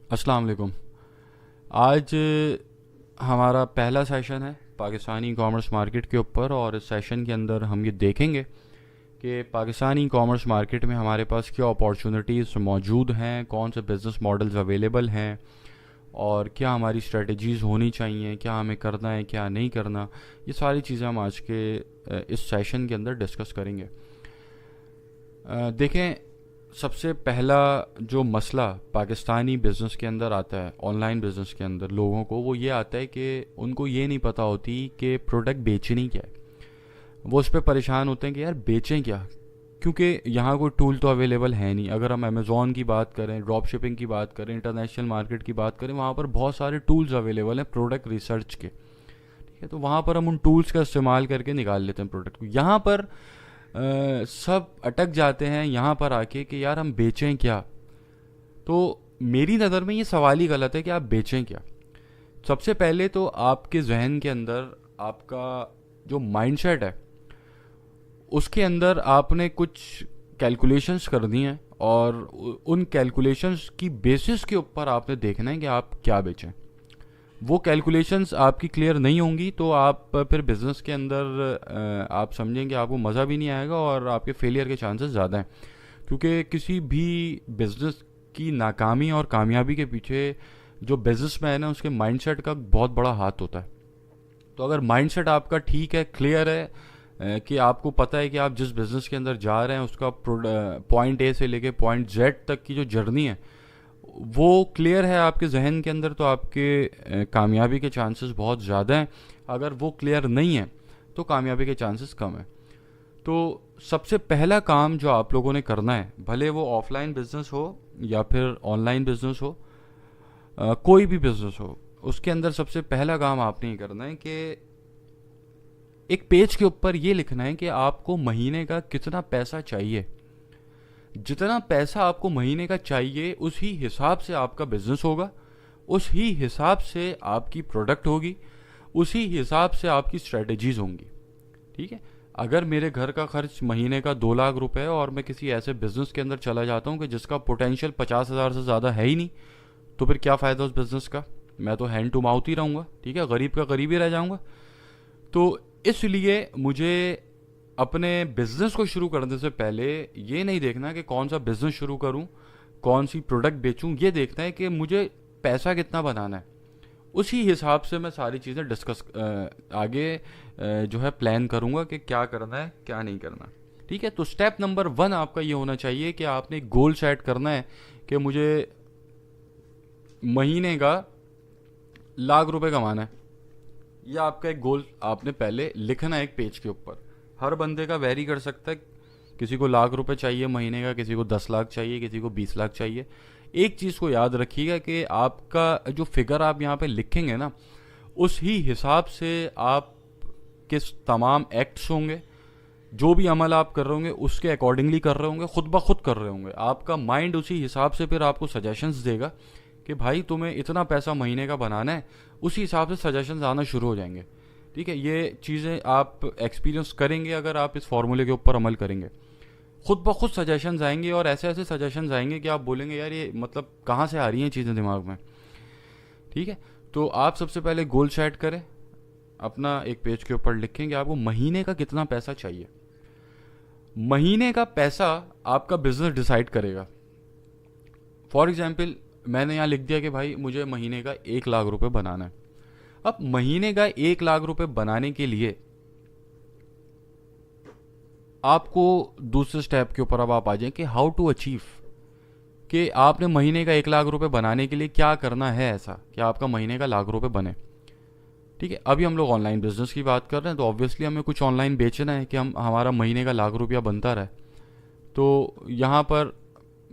अस्सलाम वालेकुम। आज हमारा पहला सेशन है पाकिस्तानी कॉमर्स मार्केट के ऊपर, और इस सेशन के अंदर हम ये देखेंगे कि पाकिस्तानी कॉमर्स मार्केट में हमारे पास क्या अपॉर्चुनिटीज़ मौजूद हैं, कौन से बिज़नेस मॉडल्स अवेलेबल हैं, और क्या हमारी स्ट्रेटजीज़ होनी चाहिए, क्या हमें करना है क्या नहीं करना। ये सारी चीज़ें हम आज के इस सेशन के अंदर डिस्कस करेंगे। देखें, सबसे पहला जो मसला पाकिस्तानी बिज़नेस के अंदर आता है, ऑनलाइन बिज़नेस के अंदर लोगों को, वो ये आता है कि उनको ये नहीं पता होती कि प्रोडक्ट बेचनी क्या है। वो उस पर परेशान होते हैं कि यार बेचें क्या, क्योंकि यहाँ कोई टूल तो अवेलेबल है नहीं। अगर हम अमेज़ॉन की बात करें, ड्रॉप शिपिंग की बात करें, इंटरनेशनल मार्केट की बात करें, वहाँ पर बहुत सारे टूल्स अवेलेबल हैं प्रोडक्ट रिसर्च के। ठीक है, तो वहाँ पर हम उन टूल्स का इस्तेमाल करके निकाल लेते हैं प्रोडक्ट को। यहाँ पर सब अटक जाते हैं यहाँ पर आके कि यार हम बेचें क्या। तो मेरी नज़र में ये सवाल ही गलत है कि आप बेचें क्या। सबसे पहले तो आपके जहन के अंदर आपका जो माइंडसेट है, उसके अंदर आपने कुछ कैलकुलेशंस करनी है, और उन कैलकुलेशंस की बेसिस के ऊपर आपने देखना है कि आप क्या बेचें। वो कैलकुलेशंस आपकी क्लियर नहीं होंगी तो आप फिर बिज़नेस के अंदर आप समझेंगे आपको मज़ा भी नहीं आएगा, और आपके फेलियर के चांसेस ज़्यादा हैं। क्योंकि किसी भी बिज़नेस की नाकामी और कामयाबी के पीछे जो बिज़नेसमैन है उसके माइंडसेट का बहुत बड़ा हाथ होता है। तो अगर माइंडसेट आपका ठीक है, क्लियर है, कि आपको पता है कि आप जिस बिज़नेस के अंदर जा रहे हैं उसका पॉइंट ए से लेके पॉइंट जेड तक की जो जर्नी है वो क्लियर है आपके जहन के अंदर, तो आपके कामयाबी के चांसेस बहुत ज़्यादा हैं। अगर वो क्लियर नहीं है तो कामयाबी के चांसेस कम है। तो सबसे पहला काम जो आप लोगों ने करना है, भले वो ऑफलाइन बिजनेस हो या फिर ऑनलाइन बिजनेस हो, कोई भी बिजनेस हो, उसके अंदर सबसे पहला काम आपने ये करना है कि एक पेज के ऊपर ये लिखना है कि आपको महीने का कितना पैसा चाहिए। जितना पैसा आपको महीने का चाहिए उसी हिसाब से आपका बिजनेस होगा, उस ही हिसाब से आपकी प्रोडक्ट होगी, उसी हिसाब से आपकी स्ट्रेटजीज होंगी। ठीक है, अगर मेरे घर का खर्च महीने का 2 लाख रुपए है और मैं किसी ऐसे बिजनेस के अंदर चला जाता हूँ कि जिसका पोटेंशियल 50,000 से ज़्यादा है ही नहीं, तो फिर क्या फ़ायदा उस बिज़नेस का। मैं तो हैंड टू माउथ ही रहूँगा, ठीक है, गरीब का गरीब ही रह जाऊँगा। तो इसलिए मुझे अपने बिजनेस को शुरू करने से पहले ये नहीं देखना कि कौन सा बिजनेस शुरू करूं, कौन सी प्रोडक्ट बेचूं। ये देखना है कि मुझे पैसा कितना बनाना है। उसी हिसाब से मैं सारी चीज़ें डिस्कस आगे जो है प्लान करूंगा कि क्या करना है क्या नहीं करना। ठीक है, तो स्टेप नंबर 1 आपका ये होना चाहिए कि आपने गोल सेट करना है कि मुझे महीने का लाख रुपए कमाना है। यह आपका एक गोल आपने पहले लिखना है एक पेज के ऊपर। हर बंदे का वैरी कर सकता है, किसी को लाख रुपए चाहिए महीने का, किसी को 10 लाख चाहिए, किसी को 20 लाख चाहिए। एक चीज़ को याद रखिएगा कि आपका जो फिगर आप यहाँ पे लिखेंगे ना, उस ही हिसाब से आप किस तमाम एक्ट्स होंगे, जो भी अमल आप कर रहे होंगे उसके अकॉर्डिंगली कर रहे होंगे, खुद ब खुद कर रहे होंगे। आपका माइंड उसी हिसाब से फिर आपको सजेशंस देगा कि भाई तुम्हें इतना पैसा महीने का बनाना है। उसी हिसाब से सजेशंस आना शुरू हो जाएंगे। ठीक है, ये चीज़ें आप एक्सपीरियंस करेंगे अगर आप इस फॉर्मूले के ऊपर अमल करेंगे। खुद ब खुद सजेशंस आएंगे, और ऐसे ऐसे सजेशंस आएंगे कि आप बोलेंगे यार ये मतलब कहाँ से आ रही हैं चीज़ें दिमाग में। ठीक है, तो आप सबसे पहले गोल सेट करें, अपना एक पेज के ऊपर लिखेंगे आपको महीने का कितना पैसा चाहिए। महीने का पैसा आपका बिजनेस डिसाइड करेगा। फॉर एग्जाम्पल मैंने यहाँ लिख दिया कि भाई मुझे महीने का 1 लाख रुपए बनाना है। अब महीने का 1 लाख रुपए बनाने के लिए आपको दूसरे स्टेप के ऊपर अब आप आ जाएं कि हाउ टू अचीव, कि आपने महीने का 1 लाख रुपए बनाने के लिए क्या करना है ऐसा कि आपका महीने का लाख रुपए बने। ठीक है, अभी हम लोग ऑनलाइन बिजनेस की बात कर रहे हैं, तो ऑब्वियसली हमें कुछ ऑनलाइन बेचना है कि हम हमारा महीने का लाख रुपया बनता रहे। तो यहाँ पर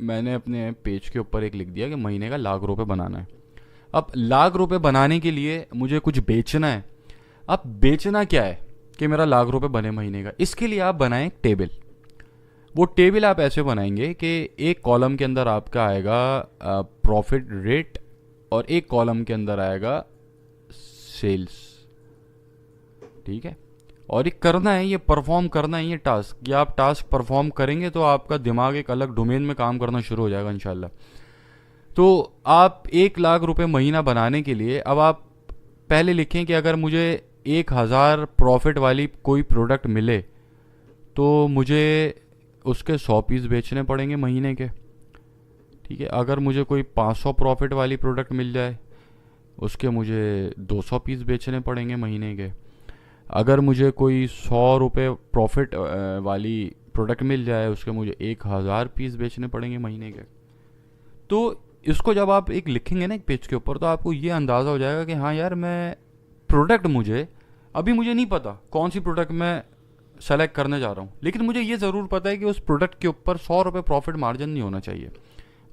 मैंने अपने पेज के ऊपर एक लिख दिया कि महीने का लाख रुपए बनाना है। अब लाख रुपए बनाने के लिए मुझे कुछ बेचना है। अब बेचना क्या है कि मेरा लाख रुपए बने महीने का, इसके लिए आप बनाएं एक टेबल। वो टेबल आप ऐसे बनाएंगे कि एक कॉलम के अंदर आपका आएगा प्रॉफिट रेट, और एक कॉलम के अंदर आएगा सेल्स। ठीक है, और ये करना है, ये परफॉर्म करना है, ये टास्क, ये आप टास्क परफॉर्म करेंगे तो आपका दिमाग एक अलग डोमेन में काम करना शुरू हो जाएगा इंशाल्लाह। तो आप 1 लाख रुपए महीना बनाने के लिए अब आप पहले लिखें कि अगर मुझे 1,000 प्रॉफिट वाली कोई प्रोडक्ट मिले तो मुझे उसके 100 पीस बेचने पड़ेंगे महीने के। ठीक है, अगर मुझे कोई 500 प्रॉफिट वाली प्रोडक्ट मिल जाए उसके मुझे 200 पीस बेचने पड़ेंगे महीने के। अगर मुझे कोई 100 रुपये प्रॉफिट वाली प्रोडक्ट मिल जाए उसके मुझे 1,000 पीस बेचने पड़ेंगे महीने के। तो इसको जब आप एक लिखेंगे ना एक पेज के ऊपर तो आपको ये अंदाज़ा हो जाएगा कि हाँ यार, मैं प्रोडक्ट मुझे नहीं पता कौन सी प्रोडक्ट मैं सेलेक्ट करने जा रहा हूँ, लेकिन मुझे ये ज़रूर पता है कि उस प्रोडक्ट के ऊपर 100 रुपये प्रॉफिट मार्जिन नहीं होना चाहिए,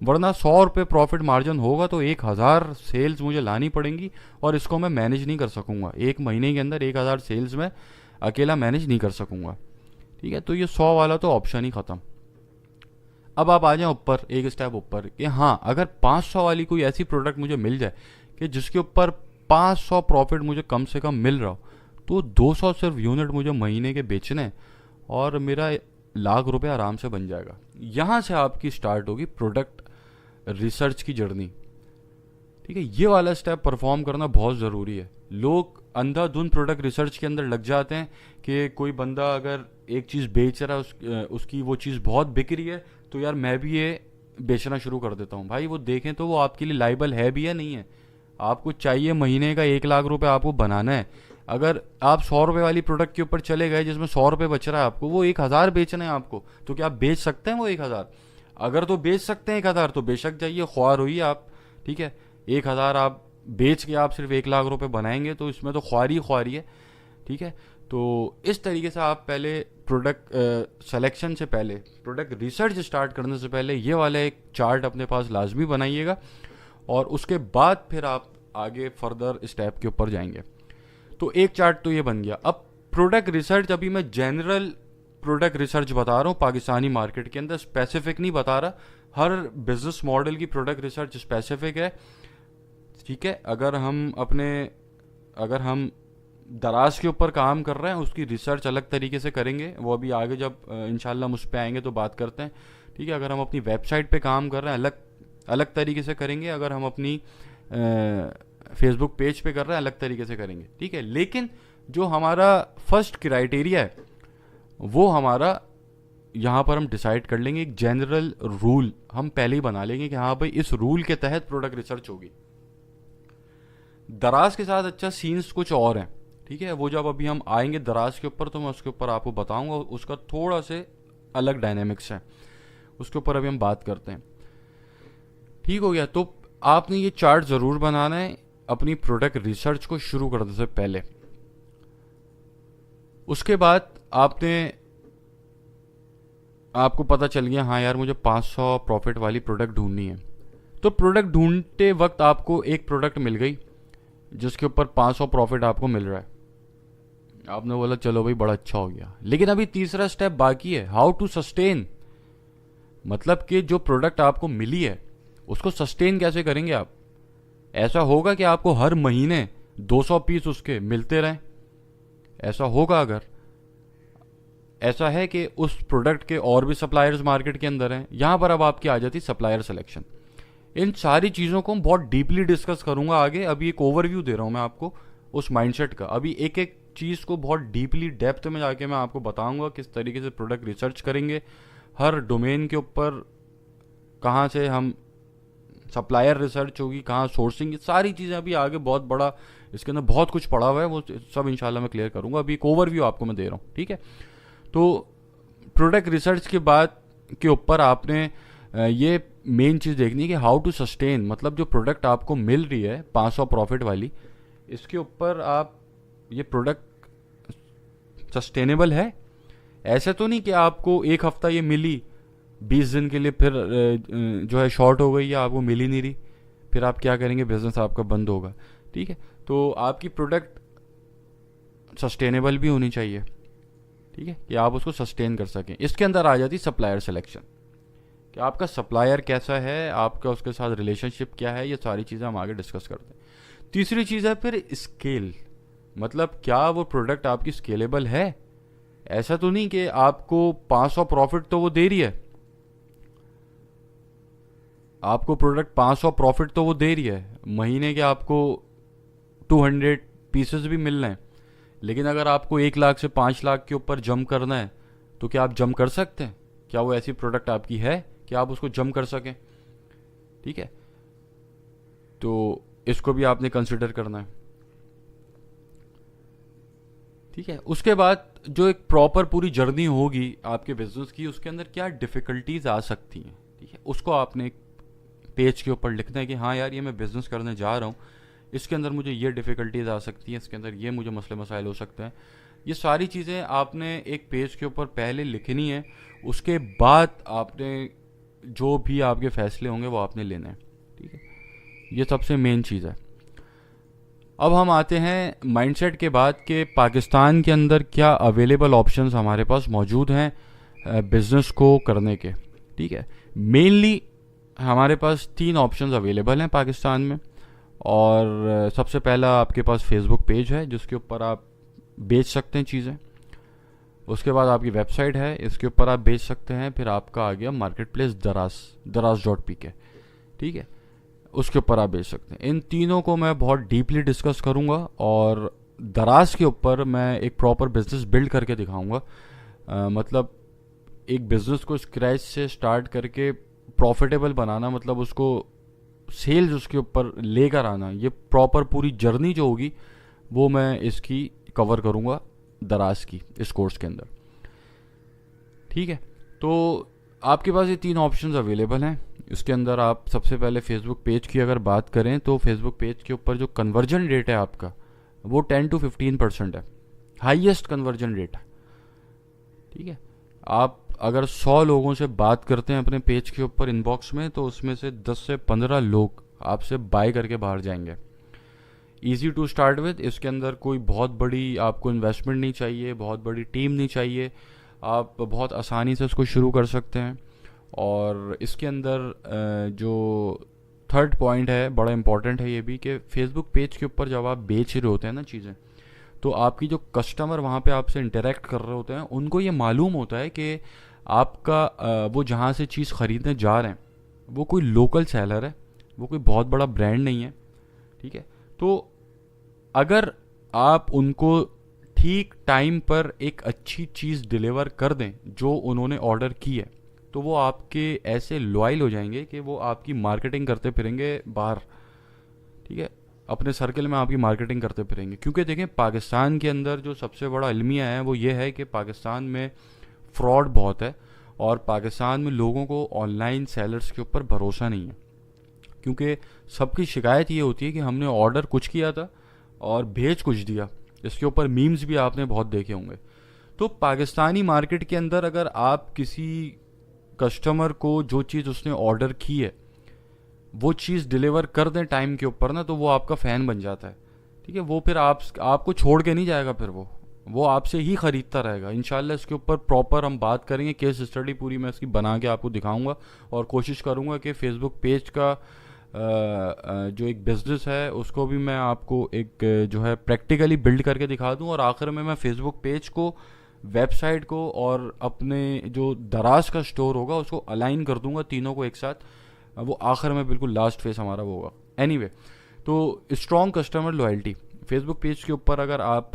वरना 100 रुपये प्रॉफिट मार्जिन होगा तो 1,000 सेल्स मुझे लानी पड़ेंगी और इसको मैं मैनेज नहीं कर सकूँगा। एक महीने के अंदर 1,000 सेल्स में अकेला मैनेज नहीं कर सकूँगा। ठीक है, तो ये 100 वाला तो ऑप्शन ही ख़त्म। अब आप आ जाएं ऊपर, एक स्टेप ऊपर, कि हाँ अगर 500 वाली कोई ऐसी प्रोडक्ट मुझे मिल जाए कि जिसके ऊपर 500 प्रॉफिट मुझे कम से कम मिल रहा हो, तो 200 सिर्फ यूनिट मुझे महीने के बेचने और मेरा 1,00,000 रुपये आराम से बन जाएगा। यहाँ से आपकी स्टार्ट होगी प्रोडक्ट रिसर्च की जर्नी। ठीक है, ये वाला स्टेप परफॉर्म करना बहुत ज़रूरी है। लोग अंधाधुंध प्रोडक्ट रिसर्च के अंदर लग जाते हैं कि कोई बंदा अगर एक चीज़ बेच रहा है उसकी वो चीज़ बहुत बिक रही है तो यार मैं भी ये बेचना शुरू कर देता हूँ। भाई वो देखें तो वो आपके लिए लाइबल है भी या नहीं है। आपको चाहिए महीने का 1,00,000 रुपये आपको बनाना है। अगर आप 100 रुपये वाली प्रोडक्ट के ऊपर चले गए जिसमें 100 रुपये बच रहा है आपको, वो 1,000 बेचना है आपको, तो क्या आप बेच सकते हैं वो 1,000? अगर तो बेच सकते हैं 1,000 तो बेशक जाइए, ख्वार होइए आप। ठीक है, 1,000 आप बेच के आप सिर्फ 1,00,000 रुपये बनाएंगे तो इसमें तो ख्वारी है। ठीक है, तो इस तरीके से आप पहले प्रोडक्ट सिलेक्शन से पहले, प्रोडक्ट रिसर्च स्टार्ट करने से पहले ये वाला एक चार्ट अपने पास लाजमी बनाइएगा और उसके बाद फिर आप आगे फर्दर स्टेप के ऊपर जाएंगे। तो एक चार्ट तो ये बन गया। अब प्रोडक्ट रिसर्च, अभी मैं जनरल प्रोडक्ट रिसर्च बता रहा हूँ पाकिस्तानी मार्केट के अंदर, स्पेसिफिक नहीं बता रहा। हर बिजनेस मॉडल की प्रोडक्ट रिसर्च स्पेसिफिक है। ठीक है, अगर हम दराज के ऊपर काम कर रहे हैं उसकी रिसर्च अलग तरीके से करेंगे, वो अभी आगे जब इंशाल्लाह हम उस पर आएंगे तो बात करते हैं। ठीक है, अगर हम अपनी वेबसाइट पे काम कर रहे हैं अलग तरीके से करेंगे, अगर हम अपनी फेसबुक पेज पे कर रहे हैं अलग तरीके से करेंगे। ठीक है, लेकिन जो हमारा फर्स्ट क्राइटेरिया है वो हमारा यहाँ पर हम डिसाइड कर लेंगे, एक जनरल रूल हम पहले ही बना लेंगे कि हाँ भाई इस रूल के तहत प्रोडक्ट रिसर्च होगी। दराज के साथ अच्छा सीन्स कुछ और हैं। ठीक है, वो जब अभी हम आएंगे दराज के ऊपर तो मैं उसके ऊपर आपको बताऊंगा, उसका थोड़ा से अलग डायनेमिक्स है, उसके ऊपर अभी हम बात करते हैं। ठीक हो गया, तो आपने ये चार्ट ज़रूर बनाना है अपनी प्रोडक्ट रिसर्च को शुरू करने से पहले। उसके बाद आपको पता चल गया हाँ यार मुझे 500 प्रॉफिट वाली प्रोडक्ट ढूंढनी है, तो प्रोडक्ट ढूंढते वक्त आपको एक प्रोडक्ट मिल गई जिसके ऊपर 500 प्रॉफिट आपको मिल रहा है। आपने बोला चलो भाई बड़ा अच्छा हो गया, लेकिन अभी तीसरा स्टेप बाकी है, हाउ टू सस्टेन। मतलब कि जो प्रोडक्ट आपको मिली है उसको सस्टेन कैसे करेंगे आप। ऐसा होगा कि आपको हर महीने 200 पीस उसके मिलते रहें? ऐसा होगा? अगर ऐसा है कि उस प्रोडक्ट के और भी सप्लायर्स मार्केट के अंदर हैं, यहां पर अब आपकी आ जाती सप्लायर सिलेक्शन। इन सारी चीज़ों को बहुत डीपली डिस्कस करूंगा आगे। अभी एक ओवरव्यू दे रहा हूं मैं आपको उस माइंडसेट का। अभी एक एक चीज़ को बहुत डीपली डेप्थ में जाके मैं आपको बताऊंगा किस तरीके से प्रोडक्ट रिसर्च करेंगे, हर डोमेन के ऊपर कहाँ से हम सप्लायर रिसर्च होगी, कहाँ सोर्सिंग, सारी चीज़ें अभी आगे बहुत बड़ा इसके अंदर बहुत कुछ पड़ा हुआ है, वो सब इंशाल्लाह मैं क्लियर करूंगा। अभी एक ओवरव्यू आपको मैं दे रहा हूँ। ठीक है, तो प्रोडक्ट रिसर्च के बाद के ऊपर आपने ये मेन चीज़ देखनी है कि हाउ टू सस्टेन, मतलब जो प्रोडक्ट आपको मिल रही है 500 प्रॉफिट वाली, इसके ऊपर आप ये प्रोडक्ट सस्टेनेबल है। ऐसे तो नहीं कि आपको एक हफ्ता ये मिली, 20 दिन के लिए फिर जो है शॉर्ट हो गई या आपको मिल ही नहीं रही, फिर आप क्या करेंगे, बिजनेस आपका बंद होगा। ठीक है, तो आपकी प्रोडक्ट सस्टेनेबल भी होनी चाहिए। ठीक है, कि आप उसको सस्टेन कर सकें। इसके अंदर आ जाती सप्लायर सिलेक्शन, कि आपका सप्लायर कैसा है, आपका उसके साथ रिलेशनशिप क्या है, ये सारी चीज़ें हम आगे डिस्कस करते हैं। तीसरी चीज़ है फिर स्केल, मतलब क्या वो प्रोडक्ट आपकी स्केलेबल है। ऐसा तो नहीं कि आपको 500 प्रॉफिट तो वो दे रही है, आपको प्रोडक्ट 500 प्रॉफिट तो वो दे रही है, महीने के आपको 200 पीसेस भी मिल रहे हैं, लेकिन अगर आपको 1 लाख से 5 लाख के ऊपर जंप करना है तो क्या आप जंप कर सकते हैं? क्या वो ऐसी प्रोडक्ट आपकी है कि आप उसको जंप कर सकें? ठीक है, तो इसको भी आपने कंसिडर करना है। ठीक है, उसके बाद जो एक प्रॉपर पूरी जर्नी होगी आपके बिजनेस की, उसके अंदर क्या डिफ़िकल्टीज आ सकती हैं, ठीक है, उसको आपने एक पेज के ऊपर लिखना है कि हाँ यार, ये मैं बिज़नेस करने जा रहा हूँ, इसके अंदर मुझे ये डिफ़िकल्टीज आ सकती हैं, इसके अंदर ये मुझे मसले मसाइल हो सकते हैं। ये सारी चीज़ें आपने एक पेज के ऊपर पहले लिखनी है, उसके बाद आपने जो भी आपके फैसले होंगे वो आपने लेने हैं। ठीक है, ये सबसे मेन चीज़ है। अब हम आते हैं माइंडसेट के बाद कि पाकिस्तान के अंदर क्या अवेलेबल ऑप्शंस हमारे पास मौजूद हैं बिज़नेस को करने के। ठीक है, मेनली हमारे पास 3 ऑप्शंस अवेलेबल हैं पाकिस्तान में। और सबसे पहला आपके पास फेसबुक पेज है जिसके ऊपर आप बेच सकते हैं चीज़ें। उसके बाद आपकी वेबसाइट है, इसके ऊपर आप बेच सकते हैं। फिर आपका आ गया मार्केट प्लेस दराज.pk। ठीक है, उसके ऊपर आप बेच सकते हैं। इन तीनों को मैं बहुत डीपली डिस्कस करूंगा और दराज के ऊपर मैं एक प्रॉपर बिजनेस बिल्ड करके दिखाऊंगा। मतलब एक बिज़नेस को स्क्रैच से स्टार्ट करके प्रॉफिटेबल बनाना, मतलब उसको सेल्स उसके ऊपर लेकर आना, ये प्रॉपर पूरी जर्नी जो होगी वो मैं इसकी कवर करूंगा दराज की इस कोर्स के अंदर। ठीक है, तो आपके पास ये 3 ऑप्शंस अवेलेबल हैं। इसके अंदर आप सबसे पहले फेसबुक पेज की अगर बात करें तो फेसबुक पेज के ऊपर जो कन्वर्जन रेट है आपका वो 10 to 15% है, हाईएस्ट कन्वर्जन रेट है। ठीक है, आप अगर 100 लोगों से बात करते हैं अपने पेज के ऊपर इनबॉक्स में, तो उसमें से 10 से 15 लोग आपसे बाय करके बाहर जाएंगे। ईजी टू स्टार्ट विद, इसके अंदर कोई बहुत बड़ी आपको इन्वेस्टमेंट नहीं चाहिए, बहुत बड़ी टीम नहीं चाहिए, आप बहुत आसानी से इसको शुरू कर सकते हैं। और इसके अंदर जो थर्ड पॉइंट है, बड़ा इंपॉर्टेंट है ये भी, कि फेसबुक पेज के ऊपर जब आप बेच रहे होते हैं ना चीज़ें, तो आपकी जो कस्टमर वहाँ पे आपसे इंटरेक्ट कर रहे होते हैं, उनको ये मालूम होता है कि आपका वो जहाँ से चीज़ ख़रीदने जा रहे हैं वो कोई लोकल सेलर है, वो कोई बहुत बड़ा ब्रांड नहीं है। ठीक है, तो अगर आप उनको ठीक टाइम पर एक अच्छी चीज़ डिलीवर कर दें जो उन्होंने ऑर्डर की है, तो वो आपके ऐसे लॉयल हो जाएंगे कि वो आपकी मार्केटिंग करते फिरेंगे बाहर। ठीक है, अपने सर्कल में आपकी मार्केटिंग करते फिरेंगे। क्योंकि देखें, पाकिस्तान के अंदर जो सबसे बड़ा अलमिया है वो ये है कि पाकिस्तान में फ्रॉड बहुत है और पाकिस्तान में लोगों को ऑनलाइन सेलर्स के ऊपर भरोसा नहीं है। क्योंकि सबकी शिकायत ये होती है कि हमने ऑर्डर कुछ किया था और भेज कुछ दिया। इसके ऊपर मीम्स भी आपने बहुत देखे होंगे। तो पाकिस्तानी मार्केट के अंदर अगर आप किसी कस्टमर को जो चीज़ उसने ऑर्डर की है वो चीज़ डिलीवर कर दें टाइम के ऊपर ना, तो वो आपका फ़ैन बन जाता है। ठीक है, वो फिर आपको छोड़ के नहीं जाएगा, फिर वो आपसे ही ख़रीदता रहेगा। इंशाल्लाह इसके ऊपर प्रॉपर हम बात करेंगे, केस स्टडी पूरी मैं इसकी बना के आपको दिखाऊंगा और कोशिश करूंगा कि फेसबुक पेज का जो एक बिज़नेस है उसको भी मैं आपको एक जो है प्रैक्टिकली बिल्ड करके दिखा दूं। और आखिर में मैं फेसबुक पेज को, वेबसाइट को और अपने जो दराज का स्टोर होगा उसको अलाइन कर दूंगा, तीनों को एक साथ। वो आखिर में बिल्कुल लास्ट फेस हमारा वो होगा। एनीवे, तो strong customer loyalty Facebook page के ऊपर अगर आप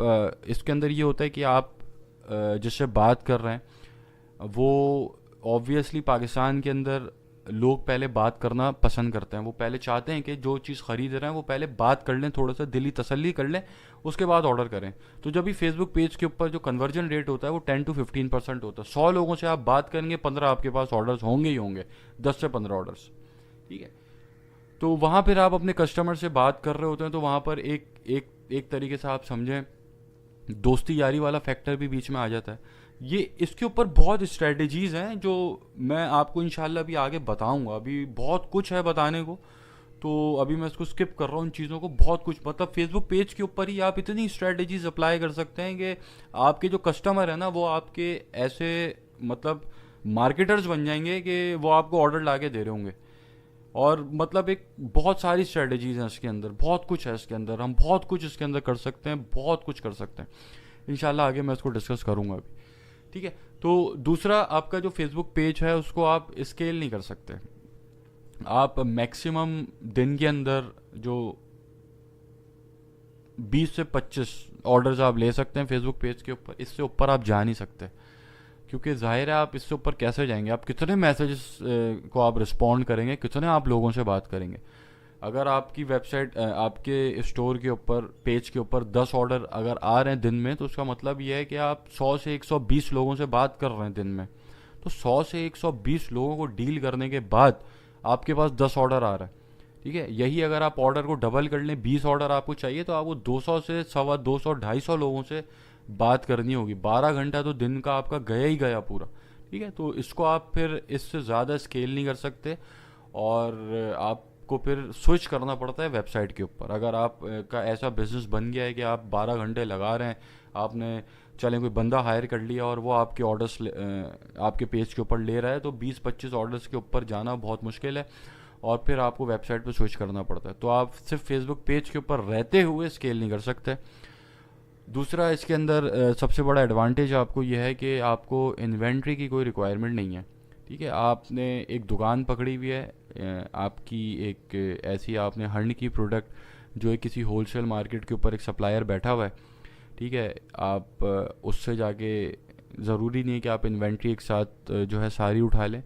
इसके अंदर ये होता है कि आप जिससे बात कर रहे हैं वो ऑब्वियसली पाकिस्तान के अंदर लोग पहले बात करना पसंद करते हैं। वो पहले चाहते हैं कि जो चीज़ ख़रीद रहे हैं वो पहले बात कर लें, थोड़ा सा दिली तसल्ली कर लें, उसके बाद ऑर्डर करें। तो जब भी फेसबुक पेज के ऊपर जो कन्वर्जन रेट होता है वो 10 to 15% होता है। 100 लोगों से आप बात करेंगे, 15 आपके पास ऑर्डर्स होंगे ही होंगे, 10 से 15 ऑर्डर्स। ठीक है, तो वहाँ पर आप अपने कस्टमर से बात कर रहे होते हैं, तो वहाँ पर एक तरीके से आप समझें दोस्ती यारी वाला फैक्टर भी बीच में आ जाता है। ये इसके ऊपर बहुत स्ट्रेटजीज़ हैं जो मैं आपको इंशाल्लाह अभी आगे बताऊंगा। अभी बहुत कुछ है बताने को, तो अभी मैं इसको स्किप कर रहा हूँ इन चीज़ों को। बहुत कुछ, मतलब फेसबुक पेज के ऊपर ही आप इतनी स्ट्रेटजीज अप्लाई कर सकते हैं कि आपके जो कस्टमर है ना वो आपके ऐसे मतलब मार्केटर्स बन जाएंगे कि वो आपको ऑर्डर ला के दे रहे होंगे। और मतलब एक बहुत सारी स्ट्रेटजीज हैं इसके अंदर, बहुत कुछ है इसके अंदर, हम बहुत कुछ इसके अंदर कर सकते हैं, बहुत कुछ कर सकते हैं। इंशाल्लाह आगे मैं इसको डिस्कस करूँगा अभी। ठीक है, तो दूसरा आपका जो फेसबुक पेज है उसको आप स्केल नहीं कर सकते। आप मैक्सिमम दिन के अंदर जो 20 से 25 ऑर्डर्स आप ले सकते हैं फेसबुक पेज के ऊपर, इससे ऊपर आप जा नहीं सकते। क्योंकि जाहिर है आप इससे ऊपर कैसे जाएंगे, आप कितने मैसेजेस को आप रिस्पॉन्ड करेंगे, कितने आप लोगों से बात करेंगे। अगर आपकी वेबसाइट आपके स्टोर के ऊपर, पेज के ऊपर 10 ऑर्डर अगर आ रहे हैं दिन में, तो उसका मतलब ये है कि आप 100 से 120 लोगों से बात कर रहे हैं दिन में। तो 100 से 120 लोगों को डील करने के बाद आपके पास 10 ऑर्डर आ रहा है। ठीक है, यही अगर आप ऑर्डर को डबल कर लें, 20 ऑर्डर आपको चाहिए, तो आपको 200 से 250 250 लोगों से बात करनी होगी। 12 घंटा तो दिन का आपका गया ही गया पूरा। ठीक है, तो इसको आप फिर इससे ज़्यादा स्केल नहीं कर सकते, और आपको फिर स्विच करना पड़ता है वेबसाइट के ऊपर। अगर आप का ऐसा बिजनेस बन गया है कि आप 12 घंटे लगा रहे हैं, आपने चलें कोई बंदा हायर कर लिया और वो आपके ऑर्डर्स आपके पेज के ऊपर ले रहा है, तो 20-25 ऑर्डर्स के ऊपर जाना बहुत मुश्किल है, और फिर आपको वेबसाइट पे स्विच करना पड़ता है। तो आप सिर्फ फेसबुक पेज के ऊपर रहते हुए स्केल नहीं कर सकते। दूसरा इसके अंदर सबसे बड़ा एडवांटेज आपको यह है कि आपको इन्वेंट्री की कोई रिक्वायरमेंट नहीं है। ठीक है, आपने एक दुकान पकड़ी हुई है, आपकी एक ऐसी आपने हंड की प्रोडक्ट जो है किसी होलसेल मार्केट के ऊपर एक सप्लायर बैठा हुआ है। ठीक है, आप उससे जाके ज़रूरी नहीं है कि आप इन्वेंट्री एक साथ जो है सारी उठा लें।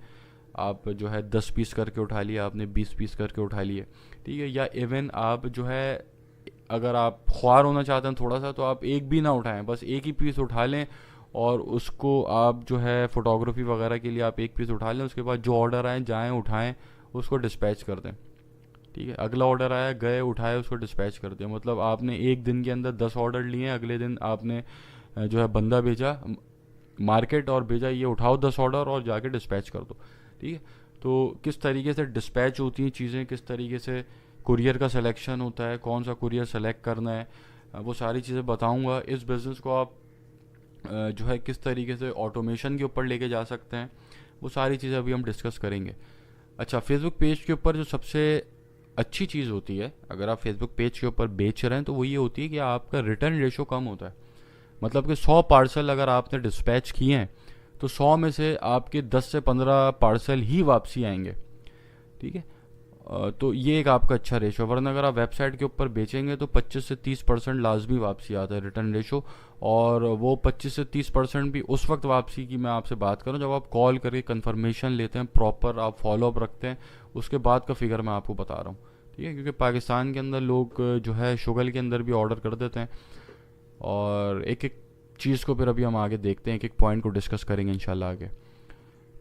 आप जो है 10 पीस करके उठा लिए, आपने 20 पीस करके उठा लिए। ठीक है, या इवन आप जो है अगर आप ख्वार होना चाहते हैं थोड़ा सा, तो आप एक भी ना उठाएं, बस एक ही पीस उठा लें, और उसको आप जो है फोटोग्राफी वगैरह के लिए आप एक पीस उठा लें। उसके बाद जो ऑर्डर आए जाएं उठाएं, उसको डिस्पैच कर दें। ठीक है, अगला ऑर्डर आया, गए उठाए, उसको डिस्पैच कर दें। मतलब आपने एक दिन के अंदर 10 ऑर्डर लिए, अगले दिन आपने जो है बंदा भेजा मार्केट और भेजा ये उठाओ 10 ऑर्डर और जाके डिस्पैच कर दो। ठीक है, तो किस तरीके से डिस्पैच होती हैं चीज़ें, किस तरीके से कुरियर का सिलेक्शन होता है, कौन सा कुरियर सेलेक्ट करना है, वो सारी चीज़ें बताऊंगा। इस बिज़नेस को आप जो है किस तरीके से ऑटोमेशन के ऊपर लेके जा सकते हैं, वो सारी चीज़ें अभी हम डिस्कस करेंगे। अच्छा, फेसबुक पेज के ऊपर जो सबसे अच्छी चीज़ होती है अगर आप फेसबुक पेज के ऊपर बेच रहे हैं, तो वो ये होती है कि आपका रिटर्न रेशो कम होता है। मतलब कि 100 पार्सल अगर आपने डिस्पैच किए हैं, तो 100 में से आपके 10 से 15 पार्सल ही वापसी आएंगे। ठीक है, तो ये एक आपका अच्छा रेशो। वरना अगर आप वेबसाइट के ऊपर बेचेंगे तो 25 से 30% लाजमी वापसी आता है रिटर्न रेशो, और वो 25 से 30% भी उस वक्त वापसी की मैं आपसे बात करूं जब आप कॉल करके कंफर्मेशन लेते हैं, प्रॉपर आप फॉलोअप रखते हैं, उसके बाद का फिगर मैं आपको बता रहा हूँ। ठीक है, क्योंकि पाकिस्तान के अंदर लोग जो है शुगल के अंदर भी ऑर्डर कर देते हैं, और एक एक चीज़ को फिर अभी हम आगे देखते हैं, एक एक पॉइंट को डिस्कस करेंगे इंशाल्लाह आगे,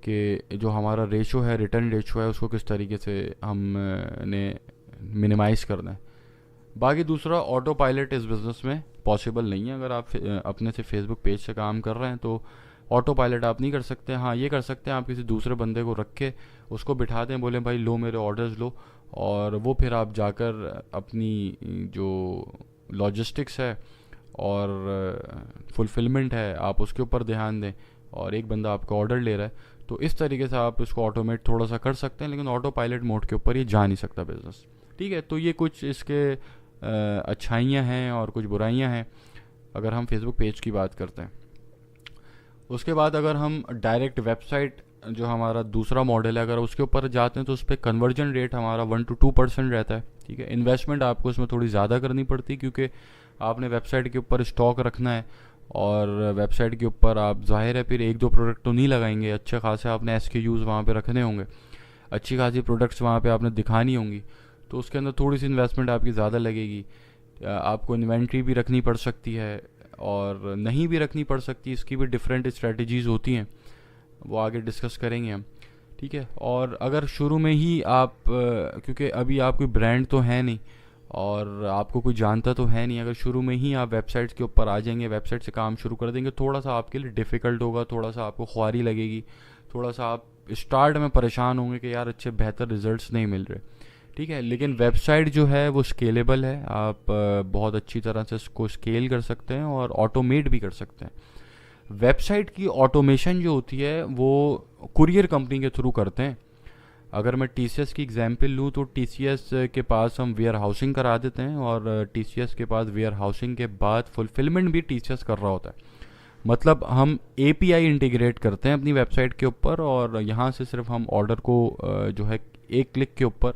कि जो हमारा रेशो है, रिटर्न रेशो है, उसको किस तरीके से हमने मिनिमाइज़ करना है। बाकी दूसरा, ऑटो पायलट इस बिज़नेस में पॉसिबल नहीं है। अगर आप अपने से फेसबुक पेज से काम कर रहे हैं तो ऑटो पायलट आप नहीं कर सकते। हाँ, ये कर सकते हैं, आप किसी दूसरे बंदे को रख के उसको बिठा दें, बोलें भाई लो मेरे ऑर्डर्स लो, और वो फिर आप जाकर अपनी जो लॉजिस्टिक्स है और फुलफिलमेंट है आप उसके ऊपर ध्यान दें, और एक बंदा आपका ऑर्डर ले रहा है। तो इस तरीके से आप इसको ऑटोमेट थोड़ा सा कर सकते हैं, लेकिन ऑटो पायलट मोड के ऊपर ये जा नहीं सकता बिजनेस। ठीक है, तो ये कुछ इसके अच्छाइयाँ हैं और कुछ बुराइयाँ हैं अगर हम फेसबुक पेज की बात करते हैं। उसके बाद अगर हम डायरेक्ट वेबसाइट जो हमारा दूसरा मॉडल है, अगर उसके ऊपर जाते हैं, तो उस पर कन्वर्जन रेट हमारा 1 to 2% रहता है। ठीक है, इन्वेस्टमेंट आपको इसमें थोड़ी ज़्यादा करनी पड़ती है, क्योंकि आपने वेबसाइट के ऊपर स्टॉक रखना है, और वेबसाइट के ऊपर आप जाहिर है फिर एक दो प्रोडक्ट तो नहीं लगाएंगे, अच्छे खासे आपने SKUs वहाँ पे रखने होंगे, अच्छी खासी प्रोडक्ट्स वहाँ पे आपने दिखानी होंगी, तो उसके अंदर थोड़ी सी इन्वेस्टमेंट आपकी ज़्यादा लगेगी। आपको इन्वेंट्री भी रखनी पड़ सकती है और नहीं भी रखनी पड़ सकती, इसकी भी डिफरेंट स्ट्रेटजीज़ होती हैं, वो आगे डिस्कस करेंगे हम। ठीक है, और अगर शुरू में ही आप क्योंकि अभी आप कोई ब्रांड तो है नहीं और आपको कोई जानता तो है नहीं, अगर शुरू में ही आप वेबसाइट्स के ऊपर आ जाएंगे, वेबसाइट से काम शुरू कर देंगे, थोड़ा सा आपके लिए डिफ़िकल्ट होगा, थोड़ा सा आपको ख्वारी लगेगी, थोड़ा सा आप स्टार्ट में परेशान होंगे कि यार अच्छे बेहतर रिजल्ट्स नहीं मिल रहे। ठीक है, लेकिन वेबसाइट जो है वो स्केलेबल है, आप बहुत अच्छी तरह से इसको स्केल कर सकते हैं और ऑटोमेट भी कर सकते हैं। वेबसाइट की ऑटोमेशन जो होती है वो कुरियर कंपनी के थ्रू करते हैं। अगर मैं TCS की एग्जांपल लूँ तो TCS के पास हम वेयर हाउसिंग करा देते हैं, और TCS के पास वेयर हाउसिंग के बाद फुलफिलमेंट भी TCS कर रहा होता है। मतलब हम API इंटीग्रेट करते हैं अपनी वेबसाइट के ऊपर, और यहाँ से सिर्फ हम ऑर्डर को जो है एक क्लिक के ऊपर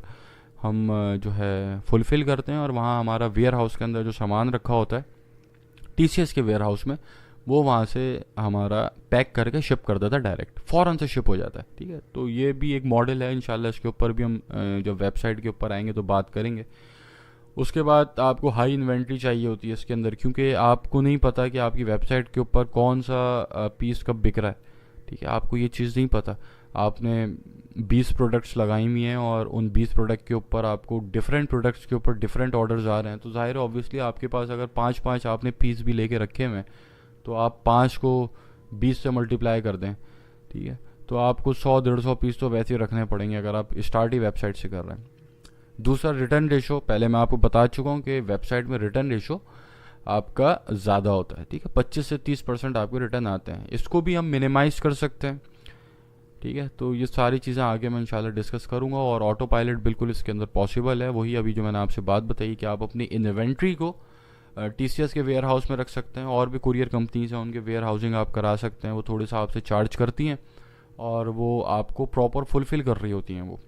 हम जो है फुलफ़िल करते हैं, और वहाँ हमारा वेयर हाउस के अंदर जो सामान रखा होता है TCS के वेयर हाउस में, वो वहाँ से हमारा पैक करके शिप कर देता है, डायरेक्ट फ़ौरन से शिप हो जाता है। ठीक है, तो ये भी एक मॉडल है। इंशाल्लाह इसके ऊपर भी हम जब वेबसाइट के ऊपर आएंगे तो बात करेंगे। उसके बाद आपको हाई इन्वेंट्री चाहिए होती है इसके अंदर, क्योंकि आपको नहीं पता कि आपकी वेबसाइट के ऊपर कौन सा पीस कब बिक रहा है। ठीक है, आपको ये चीज़ नहीं पता। आपने 20 प्रोडक्ट्स लगाई हुई हैं और उन 20 प्रोडक्ट के ऊपर आपको डिफरेंट प्रोडक्ट्स के ऊपर डिफरेंट ऑर्डर्स आ रहे हैं, तो ज़ाहिर है ऑब्वियसली आपके पास अगर 5-5 आपने पीस भी लेके रखे हुए हैं, तो आप 5 को 20 से मल्टीप्लाई कर दें। ठीक है, तो आपको 100-150 पीस तो वैसे ही रखने पड़ेंगे अगर आप स्टार्ट ही वेबसाइट से कर रहे हैं। दूसरा रिटर्न रेशो, पहले मैं आपको बता चुका हूँ कि वेबसाइट में रिटर्न रेशो आपका ज़्यादा होता है। ठीक है, 25 से 30% आपके रिटर्न आते हैं, इसको भी हम मिनिमाइज़ कर सकते हैं। ठीक है, तो ये सारी चीज़ें आगे मैं इंशाल्लाह डिस्कस करूँगा। और ऑटो पायलट बिल्कुल इसके अंदर पॉसिबल है, वही अभी जो मैंने आपसे बात बताई कि आप अपनी इन्वेंट्री को TCS के वेयर हाउस में रख सकते हैं। और भी कुरियर कंपनीज हैं, उनके वेयर हाउसिंग आप करा सकते हैं, वो थोड़े सा आपसे चार्ज करती हैं और वो आपको प्रॉपर फुलफ़िल कर रही होती हैं वो।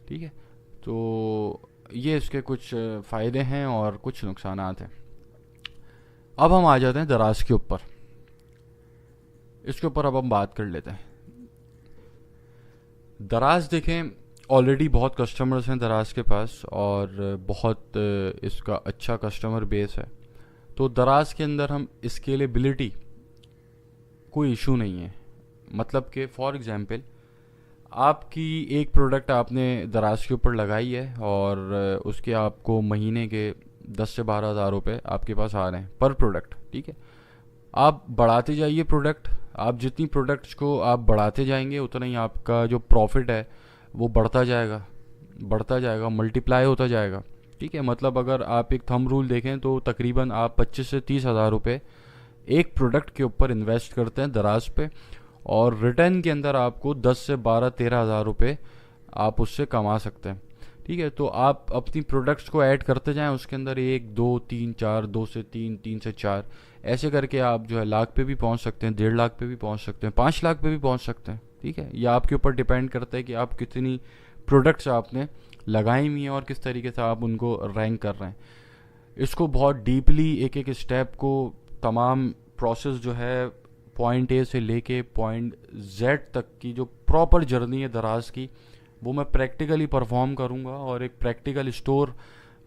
ठीक है, तो ये इसके कुछ फ़ायदे हैं और कुछ नुकसानात हैं। अब हम आ जाते हैं दराज के ऊपर। इसके ऊपर अब हम बात कर लेते हैं। दराज देखें, ऑलरेडी बहुत कस्टमर्स हैं दराज के पास और बहुत इसका अच्छा कस्टमर बेस है, तो दराज के अंदर हम स्केलेबिलिटी कोई इशू नहीं है। मतलब कि फॉर एग्जांपल आपकी एक प्रोडक्ट आपने दराज के ऊपर लगाई है और उसके आपको महीने के 10 से 12 हज़ार रुपये आपके पास आ रहे हैं पर प्रोडक्ट। ठीक है, आप बढ़ाते जाइए प्रोडक्ट, आप जितनी प्रोडक्ट्स को आप बढ़ाते जाएंगे उतना ही आपका जो प्रॉफिट है वो बढ़ता जाएगा, मल्टीप्लाई होता जाएगा। ठीक है, मतलब अगर आप एक थंब रूल देखें तो तकरीबन आप 25 से 30 हज़ार रुपये एक प्रोडक्ट के ऊपर इन्वेस्ट करते हैं दराज पे, और रिटर्न के अंदर आपको 10 से 12-13 हज़ार रुपये आप उससे कमा सकते हैं। ठीक है, तो आप अपनी प्रोडक्ट्स को ऐड करते जाएं, उसके अंदर 1 2 3 4, 2 से 3, 3 से 4, ऐसे करके आप जो है लाख पे भी पहुंच सकते हैं, 1.5 लाख पे भी पहुंच सकते हैं, 5 लाख पे भी पहुंच सकते हैं। ठीक है, यह आपके ऊपर डिपेंड करता है कि आप कितनी प्रोडक्ट्स आपने लगाई हुई हैं और किस तरीके से आप उनको रैंक कर रहे हैं। इसको बहुत डीपली एक एक स्टेप को, तमाम प्रोसेस जो है पॉइंट ए से लेके पॉइंट जेड तक की जो प्रॉपर जर्नी है दराज की, वो मैं प्रैक्टिकली परफॉर्म करूँगा और एक प्रैक्टिकल स्टोर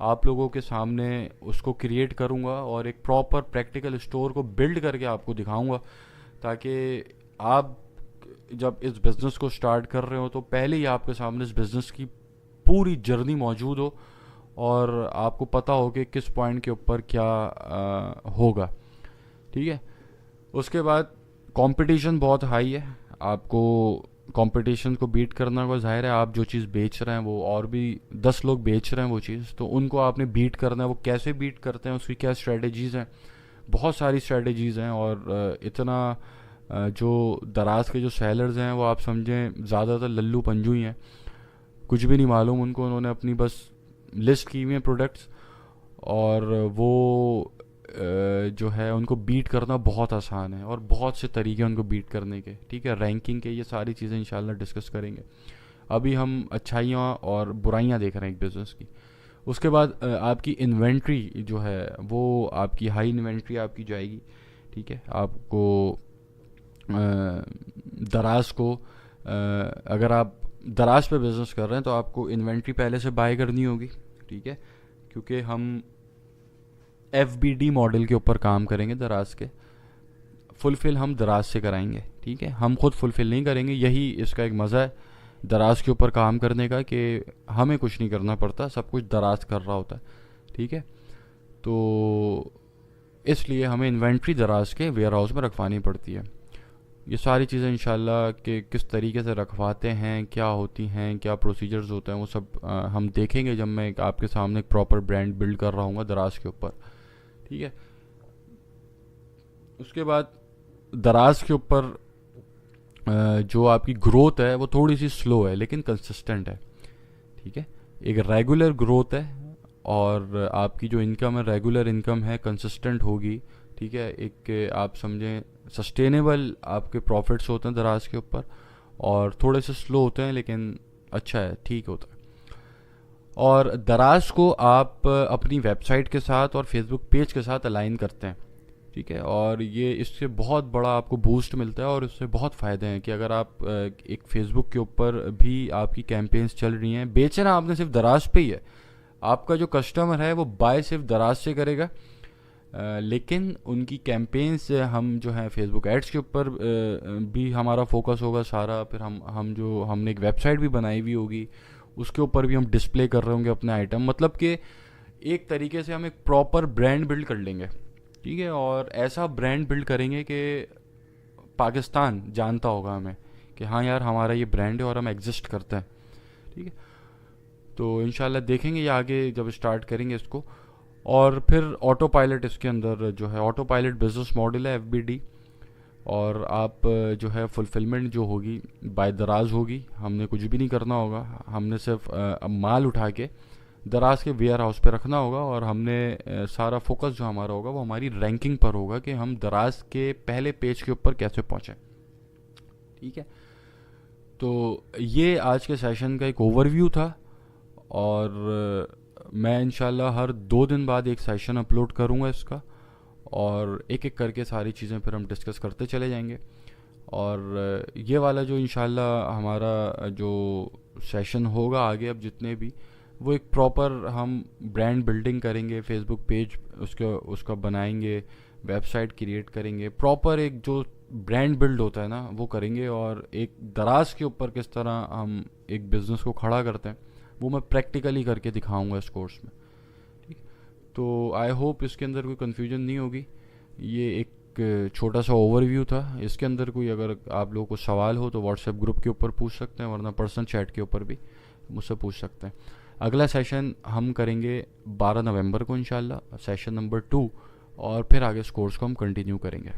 आप लोगों के सामने उसको क्रिएट करूँगा और एक प्रॉपर प्रैक्टिकल स्टोर को बिल्ड करके आपको दिखाऊँगा, ताकि आप जब इस बिज़नेस को स्टार्ट कर रहे हो तो पहले ही आपके सामने इस बिज़नेस की पूरी जर्नी मौजूद हो और आपको पता हो कि किस पॉइंट के ऊपर क्या होगा। ठीक है, उसके बाद कंपटीशन बहुत हाई है, आपको कंपटीशन को बीट करना होगा। ज़ाहिर है आप जो चीज़ बेच रहे हैं वो और भी 10 लोग बेच रहे हैं वो चीज़, तो उनको आपने बीट करना है। वो कैसे बीट करते हैं, उसकी क्या स्ट्रेटजीज़ हैं, बहुत सारी स्ट्रेटजीज़ हैं। और इतना जो दराज के जो सेलर्स हैं वो आप समझें ज़्यादातर लल्लू पंजू ही हैं, कुछ भी नहीं मालूम उनको। उन्होंने अपनी बस लिस्ट की हुई है प्रोडक्ट्स और वो जो है उनको बीट करना बहुत आसान है और बहुत से तरीके हैं उनको बीट करने के। ठीक है, रैंकिंग के, ये सारी चीज़ें इंशाल्लाह डिस्कस करेंगे। अभी हम अच्छाइयाँ और बुराइयाँ देख रहे हैं एक बिज़नेस की। उसके बाद आपकी इन्वेंट्री जो है वो आपकी हाई इन्वेंट्री आपकी जाएगी। ठीक है, आपको दराज को अगर आप दराज पे बिज़नेस कर रहे हैं तो आपको इन्वेंट्री पहले से बाय करनी होगी। ठीक है, क्योंकि हम FBD मॉडल के ऊपर काम करेंगे दराज के, फुलफ़िल हम दराज से कराएंगे। ठीक है, हम खुद फुलफ़िल नहीं करेंगे, यही इसका एक मज़ा है दराज के ऊपर काम करने का कि हमें कुछ नहीं करना पड़ता, सब कुछ दराज कर रहा होता है। ठीक है, तो इसलिए हमें इन्वेंट्री दराज के वेयर हाउस में रखवानी पड़ती है। ये सारी चीज़ें इंशाल्लाह कि किस तरीके से रखवाते हैं, क्या होती हैं, क्या प्रोसीजर्स होते हैं, वो सब हम देखेंगे जब मैं आपके सामने एक प्रॉपर ब्रांड बिल्ड कर रहा हूँ दराज के ऊपर। ठीक है, उसके बाद दराज के ऊपर जो आपकी ग्रोथ है वो थोड़ी सी स्लो है लेकिन कंसिस्टेंट है। ठीक है, एक रेगुलर ग्रोथ है और आपकी जो इनकम है रेगुलर इनकम है, कंसिस्टेंट होगी। ठीक है, एक आप समझें सस्टेनेबल आपके प्रॉफिट्स होते हैं दराज के ऊपर और थोड़े से स्लो होते हैं लेकिन अच्छा है, ठीक होता है। और दराज को आप अपनी वेबसाइट के साथ और फेसबुक पेज के साथ अलाइन करते हैं, ठीक है। और ये इससे बहुत बड़ा आपको बूस्ट मिलता है और इससे बहुत फ़ायदे हैं कि अगर आप एक फेसबुक के ऊपर भी आपकी कैंपेन्स चल रही हैं, बेचना आपने सिर्फ दराज पे ही है, आपका जो कस्टमर है वो बाय सिर्फ दराज से करेगा, लेकिन उनकी कैंपेन्स हम जो है फेसबुक एड्स के ऊपर भी हमारा फोकस होगा सारा। फिर हम हमने एक वेबसाइट भी बनाई हुई होगी, उसके ऊपर भी हम डिस्प्ले कर रहे होंगे अपने आइटम, मतलब कि एक तरीके से हम एक प्रॉपर ब्रांड बिल्ड कर लेंगे, ठीक है। और ऐसा ब्रांड बिल्ड करेंगे कि पाकिस्तान जानता होगा हमें कि हाँ यार हमारा ये ब्रांड है और हम एग्जिस्ट करते हैं, ठीक है। तो इंशाल्लाह देखेंगे ये आगे जब स्टार्ट करेंगे इसको। और फिर ऑटो पायलट, इसके अंदर जो है ऑटो पायलट बिजनेस मॉडल है FBD। और आप जो है फुलफिलमेंट जो होगी बाय दराज होगी, हमने कुछ भी नहीं करना होगा, हमने सिर्फ माल उठा के दराज के वेयर हाउस पे रखना होगा और हमने सारा फोकस जो हमारा होगा वो हमारी रैंकिंग पर होगा कि हम दराज के पहले पेज के ऊपर कैसे पहुँचें, ठीक है। तो ये आज के सेशन का एक ओवरव्यू था। और मैं इंशाल्लाह हर 2 दिन बाद एक सेशन अपलोड करूँगा इसका, और एक एक करके सारी चीज़ें फिर हम डिस्कस करते चले जाएंगे। और ये वाला जो इंशाल्लाह हमारा जो सेशन होगा आगे, अब जितने भी, वो एक प्रॉपर हम ब्रांड बिल्डिंग करेंगे, फेसबुक पेज उसका बनाएंगे, वेबसाइट क्रिएट करेंगे, प्रॉपर एक जो ब्रांड बिल्ड होता है ना वो करेंगे। और एक दराज के ऊपर किस तरह हम एक बिज़नेस को खड़ा करते हैं वो मैं प्रैक्टिकली करके दिखाऊंगा इस कोर्स में, ठीक। तो आई होप इसके अंदर कोई कन्फ्यूजन नहीं होगी। ये एक छोटा सा ओवरव्यू था, इसके अंदर कोई अगर आप लोगों को सवाल हो तो व्हाट्सएप ग्रुप के ऊपर पूछ सकते हैं, वरना पर्सनल चैट के ऊपर भी मुझसे पूछ सकते हैं। अगला सेशन हम करेंगे 12 नवंबर को इंशाल्लाह, सेशन नंबर 2, और फिर आगे इस कोर्स को हम कंटिन्यू करेंगे।